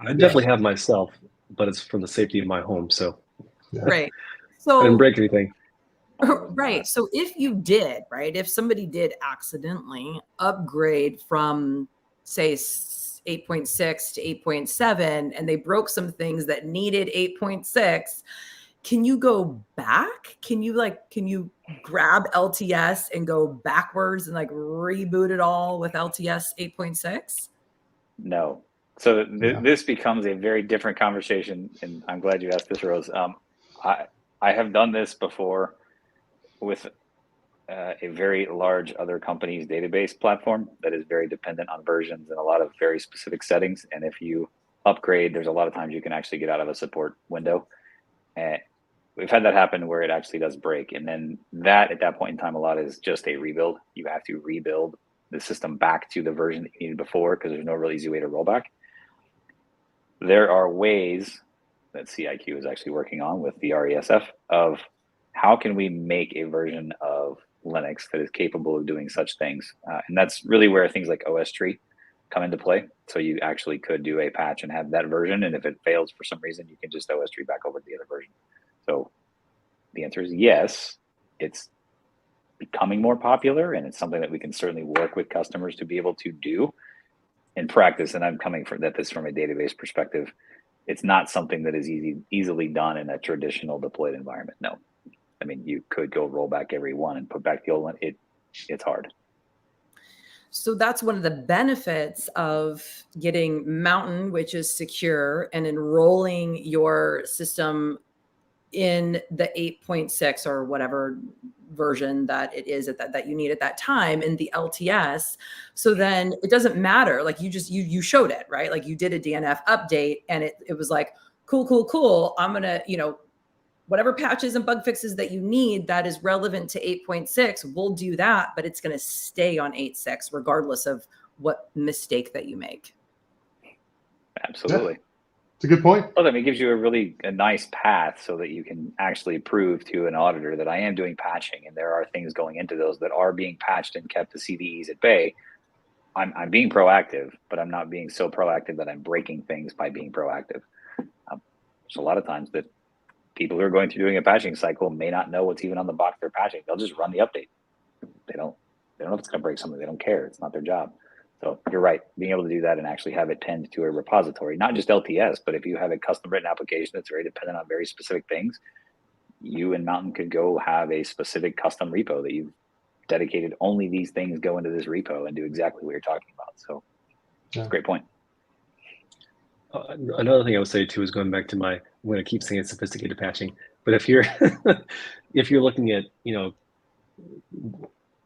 I definitely have myself, but it's from the safety of my home. So right. So I didn't break anything. Right. So if you did, right, if somebody did accidentally upgrade from, say, 8.6 to 8.7, and they broke some things that needed 8.6, can you go back? Can you grab LTS and go backwards and like reboot it all with LTS 8.6? No. So this becomes a very different conversation, and I'm glad you asked this, Rose. I have done this before with a very large other company's database platform that is very dependent on versions and a lot of very specific settings. And if you upgrade, there's a lot of times you can actually get out of a support window. And we've had that happen where it actually does break. And then at that point in time, a lot is just a rebuild. You have to rebuild the system back to the version that you needed before because there's no real easy way to roll back. There are ways that CIQ is actually working on with the RESF of how can we make a version of Linux that is capable of doing such things. And that's really where things like OS tree come into play. So you actually could do a patch and have that version. And if it fails for some reason, you can just OS tree back over to the other version. So the answer is yes, it's becoming more popular, and it's something that we can certainly work with customers to be able to do in practice. And I'm coming from this from a database perspective. it's not something that is easily done in a traditional deployed environment. No, I mean, you could go roll back every one and put back the old one. It's hard. So that's one of the benefits of getting Mountain, which is secure, and enrolling your system in the 8.6 or whatever version that it is that you need at that time in the LTS. So then it doesn't matter. Like you showed it, right? Like you did a DNF update and it was like, cool. I'm going to, whatever patches and bug fixes that you need that is relevant to 8.6, we'll do that, but it's going to stay on 8.6 regardless of what mistake that you make. Absolutely. Yeah. It's a good point. Well, I mean, it gives you a nice path so that you can actually prove to an auditor that I am doing patching and there are things going into those that are being patched and kept the CVEs at bay. I'm being proactive, but I'm not being so proactive that I'm breaking things by being proactive. There's a lot of times that people who are going through doing a patching cycle may not know what's even on the box they're patching. They'll just run the update. They don't know if it's going to break something. They don't care. It's not their job. So you're right. Being able to do that and actually have it tend to a repository, not just LTS, but if you have a custom written application that's very dependent on very specific things, you and Mountain could go have a specific custom repo that you've dedicated. Only these things go into this repo and do exactly what you're talking about. So that's a great point. Another thing I would say too is going back to I'm going to keep saying sophisticated patching, but if you're if you're looking at,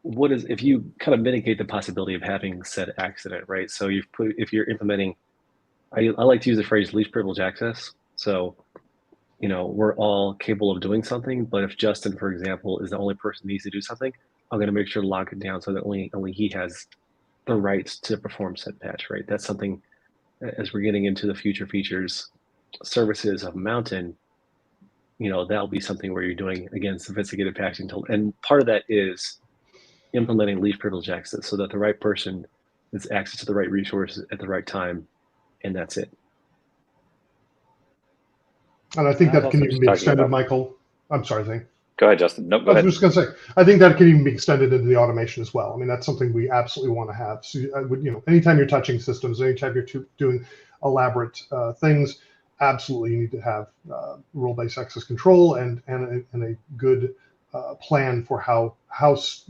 if you kind of mitigate the possibility of having said accident, right? So if you're implementing, I like to use the phrase least privilege access. So, we're all capable of doing something, but if Justin, for example, is the only person who needs to do something, I'm going to make sure to lock it down so that only he has the rights to perform said patch, right? That's something, as we're getting into the future features, services of Mountain, that'll be something where you're doing, again, sophisticated patching tool. And part of that is implementing least privilege access so that the right person has access to the right resources at the right time, and that's it. And I think that can even be extended, Michael. I'm sorry, Zane. Go ahead, Justin. No, go ahead. I was just going to say, I think that can even be extended into the automation as well. I mean, that's something we absolutely want to have. So I would, anytime you're touching systems, anytime you're doing elaborate things, absolutely you need to have role-based access control and a good plan for how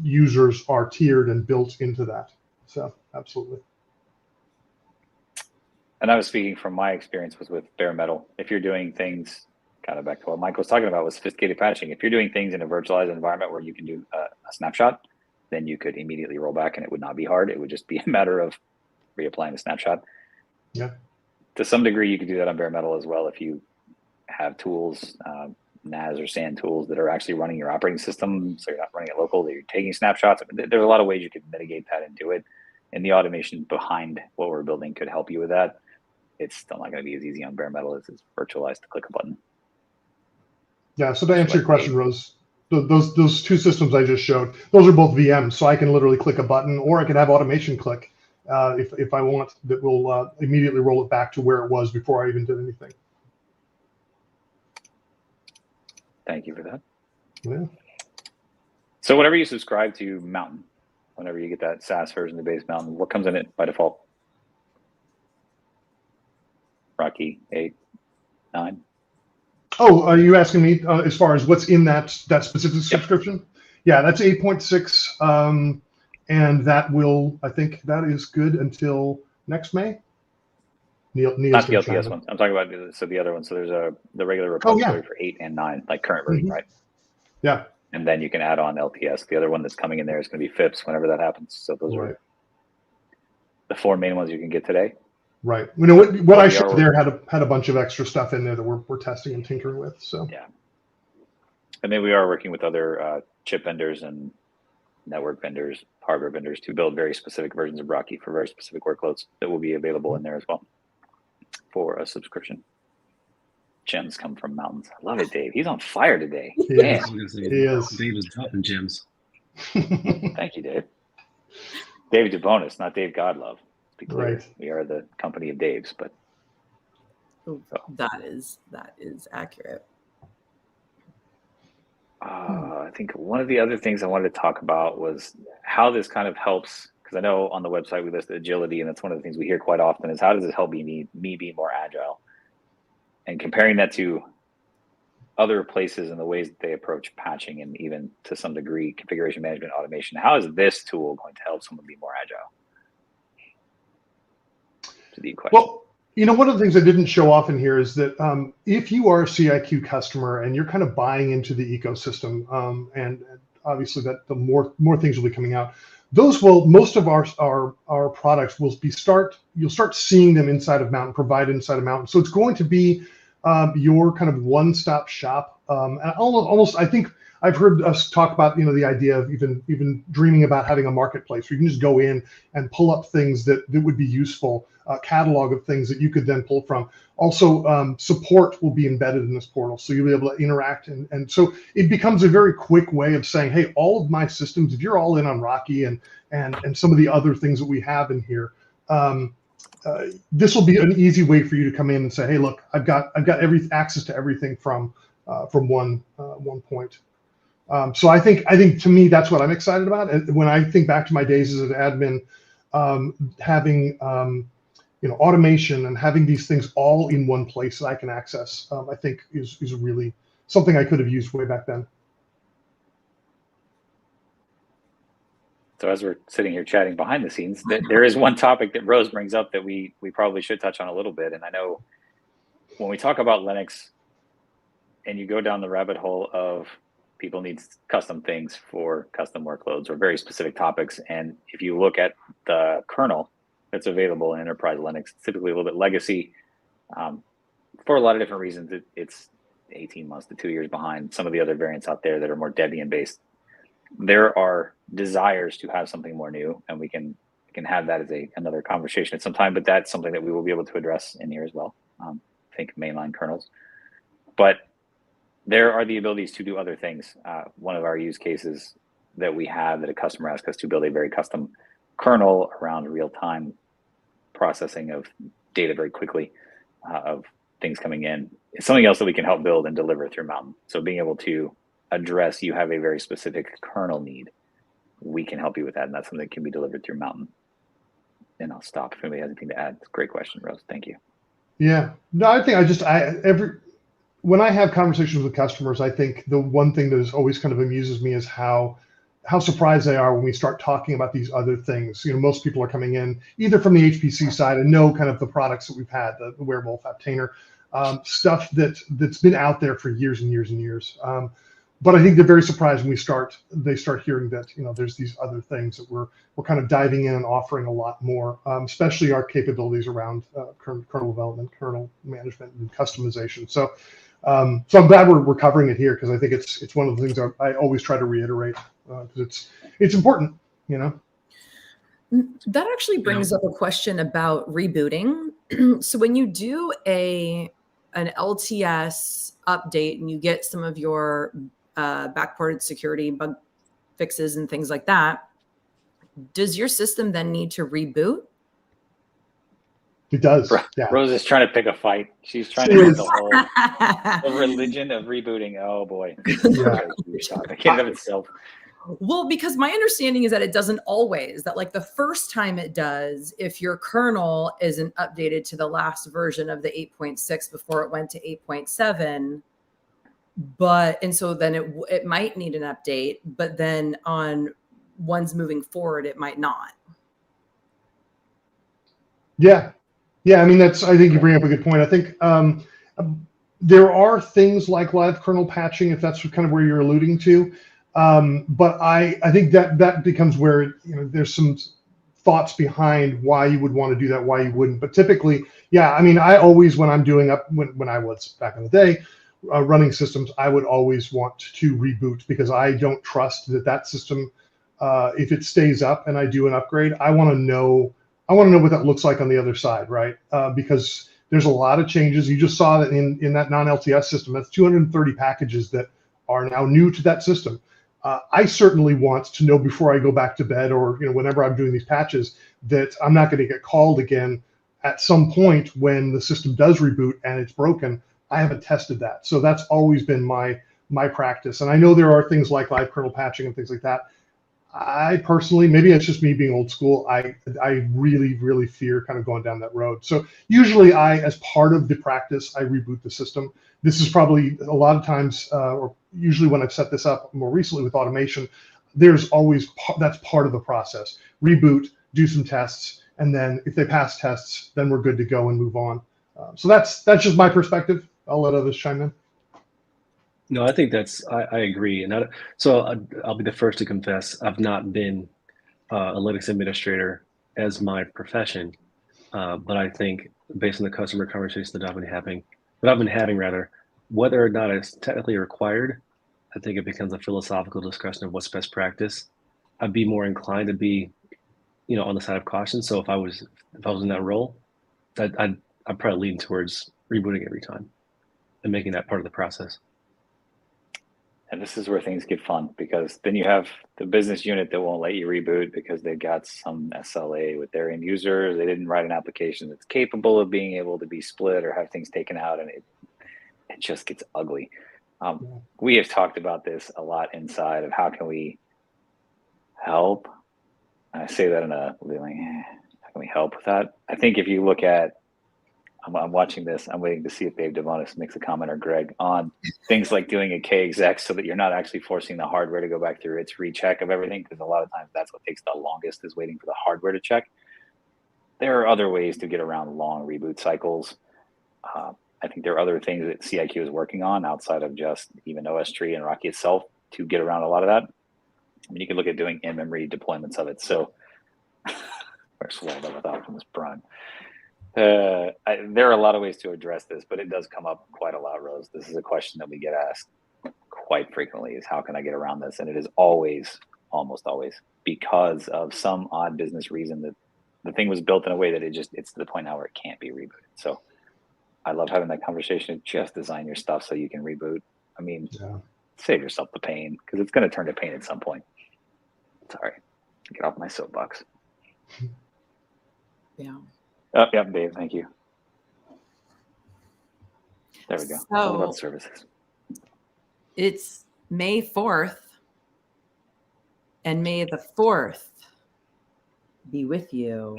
users are tiered and built into that. So absolutely. And I was speaking from my experience with bare metal. If you're doing things, kind of back to what Mike was talking about with sophisticated patching, if you're doing things in a virtualized environment where you can do a snapshot, then you could immediately roll back and it would not be hard. It would just be a matter of reapplying the snapshot. Yeah. To some degree, you could do that on bare metal as well if you have tools, NAS or SAN tools that are actually running your operating system, so you're not running it local, that you're taking snapshots. I mean, there's a lot of ways you could mitigate that and do it. And the automation behind what we're building could help you with that. It's still not going to be as easy on bare metal as it's virtualized to click a button. Yeah, so to answer your question, Rose, those two systems I just showed, those are both VMs, so I can literally click a button, or I can have automation click if I want, that will immediately roll it back to where it was before I even did anything. Thank you for that. Yeah. So whenever you subscribe to Mountain, whenever you get that SaaS version of base Mountain, what comes in it by default? Rocky 8, 9. Oh, are you asking me as far as what's in that specific subscription? Yeah, that's 8.6, and that will, I think that is good until next May. Neil's not the LTS one. I'm talking about the other one. So there's the regular repository for 8 and 9, like current version, right? Yeah. And then you can add on LTS. The other one that's coming in there is going to be FIPS whenever that happens. So those are the 4 main ones you can get today. Right. What I showed there had a bunch of extra stuff in there that we're testing and tinkering with. So yeah. And then we are working with other chip vendors and network vendors, hardware vendors to build very specific versions of Rocky for very specific workloads that will be available in there as well for a subscriction. Gems come from mountains. I love it, Dave. He's on fire today. He is. Dave is dropping gems. Thank you, Dave. Dave DeBonis, not Dave Godlove. Be clear. Right. We are the company of Daves, but that is accurate. I think one of the other things I wanted to talk about was how this kind of helps, because I know on the website we list agility, and that's one of the things we hear quite often is how does this help me be more agile? and comparing that to other places and the ways that they approach patching and even to some degree configuration management automation, how is this tool going to help someone be more agile? To the question. Well, one of the things I didn't show off in here is that if you are a CIQ customer and you're kind of buying into the ecosystem, and obviously that the more things will be coming out, most of our products will you'll start seeing them inside of Mountain, provided inside of Mountain. So it's going to be your kind of one-stop shop. And almost, I think I've heard us talk about, the idea of even dreaming about having a marketplace where you can just go in and pull up things that would be useful, a catalog of things that you could then pull from. Also, support will be embedded in this portal, so you'll be able to interact. And so it becomes a very quick way of saying, hey, all of my systems, if you're all in on Rocky and some of the other things that we have in here, this will be an easy way for you to come in and say, hey, look, I've got every access to everything from one point. So I think to me, that's what I'm excited about. And when I think back to my days as an admin, having automation and having these things all in one place that I can access, I think is really something I could have used way back then. So as we're sitting here chatting behind the scenes, there is one topic that Rose brings up that we probably should touch on a little bit. And I know when we talk about Linux and you go down the rabbit hole of people need custom things for custom workloads or very specific topics. And if you look at the kernel that's available in enterprise Linux, it's typically a little bit legacy for a lot of different reasons. It's 18 months to 2 years behind some of the other variants out there that are more Debian based. There are desires to have something more new, and we can have that as another conversation at some time, but that's something that we will be able to address in here as well. I think mainline kernels, but there are the abilities to do other things. One of our use cases that we have that a customer asked us to build a very custom kernel around real-time processing of data very quickly, of things coming in. It's something else that we can help build and deliver through Mountain. So being able to address, you have a very specific kernel need, we can help you with that, and that's something that can be delivered through Mountain. And I'll stop if anybody has anything to add. It's a great question, Rose. Thank you. Yeah, no, I think when I have conversations with customers, I think the one thing that is always kind of amuses me is how surprised they are when we start talking about these other things. Most people are coming in either from the HPC side and know kind of the products that we've had, the Werewolf, Aptainer, stuff that's been out there for years and years and years. But I think they're very surprised when they start hearing that there's these other things that we're kind of diving in and offering a lot more, especially our capabilities around kernel development, kernel management, and customization. So I'm glad we're covering it here, because I think it's one of the things I always try to reiterate, because it's important. That actually brings up a question about rebooting. So when you do an LTS update and you get some of your backported security bug fixes and things like that, does your system then need to reboot? It does. Yeah. Rose is trying to pick a fight. She's trying to get the religion of rebooting. Oh boy. Yeah. Topic in of itself. Well, because my understanding is that it doesn't always, that like the first time it does, if your kernel isn't updated to the last version of the 8.6 before it went to 8.7, and so then it might need an update, but then on ones moving forward, it might not. Yeah. I mean, I think you bring up a good point. I think there are things like live kernel patching, if that's kind of where you're alluding to. But I think that becomes where there's some thoughts behind why you would want to do that, why you wouldn't. But typically, yeah, I mean, I always, when I'm doing when I was back in the day running systems, I would always want to reboot, because I don't trust that system, if it stays up and I do an upgrade, I want to know what that looks like on the other side, right? Because there's a lot of changes. You just saw that in that non-LTS system, that's 230 packages that are now new to that system. I certainly want to know before I go back to bed, or whenever I'm doing these patches, that I'm not going to get called again at some point when the system does reboot and it's broken. I haven't tested that, so that's always been my practice. And I know there are things like live kernel patching and things like that. I personally, maybe it's just me being old school, I really, really fear kind of going down that road. So usually as part of the practice, I reboot the system. This is probably a lot of times, or usually when I've set this up more recently with automation, there's always, that's part of the process. Reboot, do some tests, and then if they pass tests, then we're good to go and move on. So that's just my perspective. I'll let others chime in. No, I think I agree. And I'll be the first to confess, I've not been a Linux administrator as my profession, but I think based on the customer conversations that I've been having, whether or not it's technically required, I think it becomes a philosophical discussion of what's best practice. I'd be more inclined to be, on the side of caution. So if I was in that role, I'd probably lean towards rebooting every time and making that part of the process. And this is where things get fun, because then you have the business unit that won't let you reboot because they've got some SLA with their end users. They didn't write an application that's capable of being able to be split or have things taken out, and it just gets ugly. We have talked about this a lot inside of how can we help. And I say that in a like, how can we help with that? I think if you look at, I'm watching this, I'm waiting to see if Dave Devonis makes a comment, or Greg, on things like doing a KExec so that you're not actually forcing the hardware to go back through its recheck of everything, because a lot of times that's what takes the longest, is waiting for the hardware to check. There are other ways to get around long reboot cycles. I think there are other things that CIQ is working on outside of just even OS tree and Rocky itself to get around a lot of that. I mean, you can look at doing in-memory deployments of it. So we're swelled up with Optimus Prime. There are a lot of ways to address this, but it does come up quite a lot, Rose. This is a question that we get asked quite frequently, is how can I get around this? And it is always, almost always, because of some odd business reason that the thing was built in a way that it's to the point now where it can't be rebooted. So I love having that conversation. Just design your stuff so you can reboot. I mean, save yourself the pain, because it's going to turn to pain at some point. Sorry, get off my soapbox. Yeah. Oh, yeah, Dave, thank you. There we go. So, all about services. It's May 4th, and May the 4th be with you.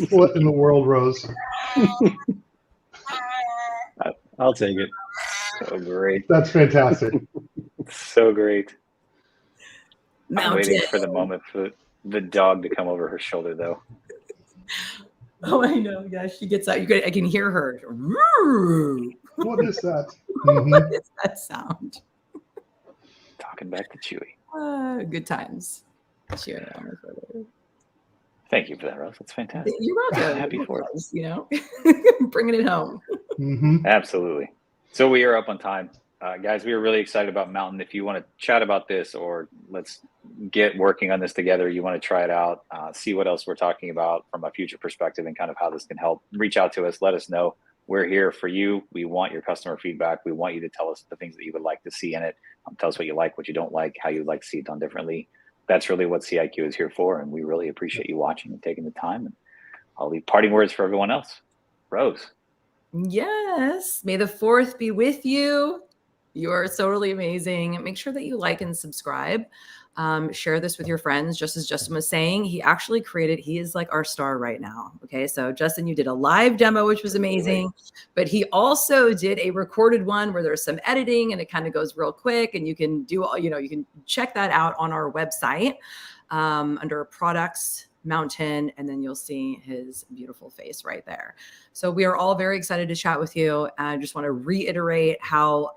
What in the world, Rose? I'll take it. So great. That's fantastic. So great. Mountain. I'm waiting for the moment for the dog to come over her shoulder, though. Oh, I know. Yeah, she gets out. I can hear her. What is that? What is that sound? Talking back to Chewy. Good times. Cheering on my shoulder. Thank you for that, Rose. That's fantastic. You're welcome. Happy for it. Bringing it home. Absolutely. So we are up on time. Guys, we are really excited about Mountain. If you want to chat about this, or let's get working on this together, you want to try it out, see what else we're talking about from a future perspective and kind of how this can help, reach out to us. Let us know. We're here for you. We want your customer feedback. We want you to tell us the things that you would like to see in it. Tell us what you like, what you don't like, how you'd like to see it done differently. That's really what CIQ is here for. And we really appreciate you watching and taking the time. And I'll leave parting words for everyone else. Rose. Yes. May the 4th be with you. You are totally amazing. Make sure that you like and subscribe. Share this with your friends. Just as Justin was saying, he is like our star right now. Okay. So Justin, you did a live demo, which was amazing, but he also did a recorded one where there's some editing and it kind of goes real quick, and you can do all, you can check that out on our website under products, Mountain, and then you'll see his beautiful face right there. So we are all very excited to chat with you. I just want to reiterate how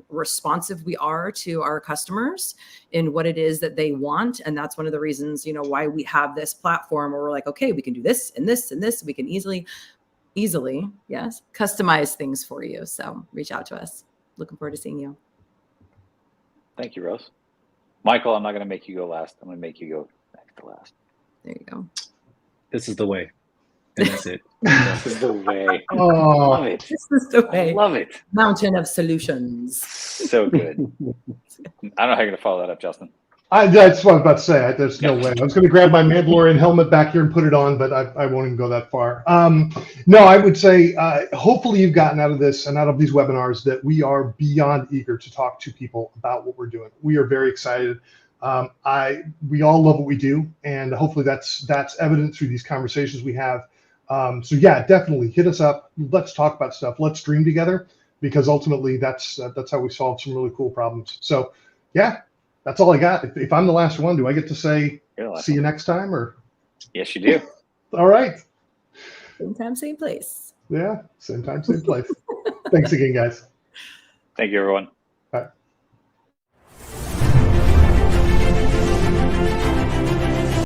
responsive we are to our customers in what it is that they want. And that's one of the reasons, why we have this platform where we're like, okay, we can do this and this and this. We can easily, yes, customize things for you. So reach out to us. Looking forward to seeing you. Thank you, Rose. Michael, I'm not going to make you go last. I'm going to make you go next to last. There you go. This is the way. And that's it. This is the way. Oh, I love it. This is the way. I love it. Mountain of solutions. So good. I don't know how you're going to follow that up, Justin. That's what I was about to say. There's no way. I was going to grab my Mandalorian helmet back here and put it on, but I won't even go that far. No, I would say hopefully you've gotten out of this and out of these webinars that we are beyond eager to talk to people about what we're doing. We are very excited. We all love what we do, and hopefully that's evident through these conversations we have. So yeah, definitely hit us up. Let's talk about stuff. Let's dream together, because ultimately that's how we solve some really cool problems. So yeah, that's all I got. If I'm the last one, do I get to say see you next time, or? Yes, you do. All right. Same time, same place. Yeah, same time, same place. Thanks again, guys. Thank you, everyone.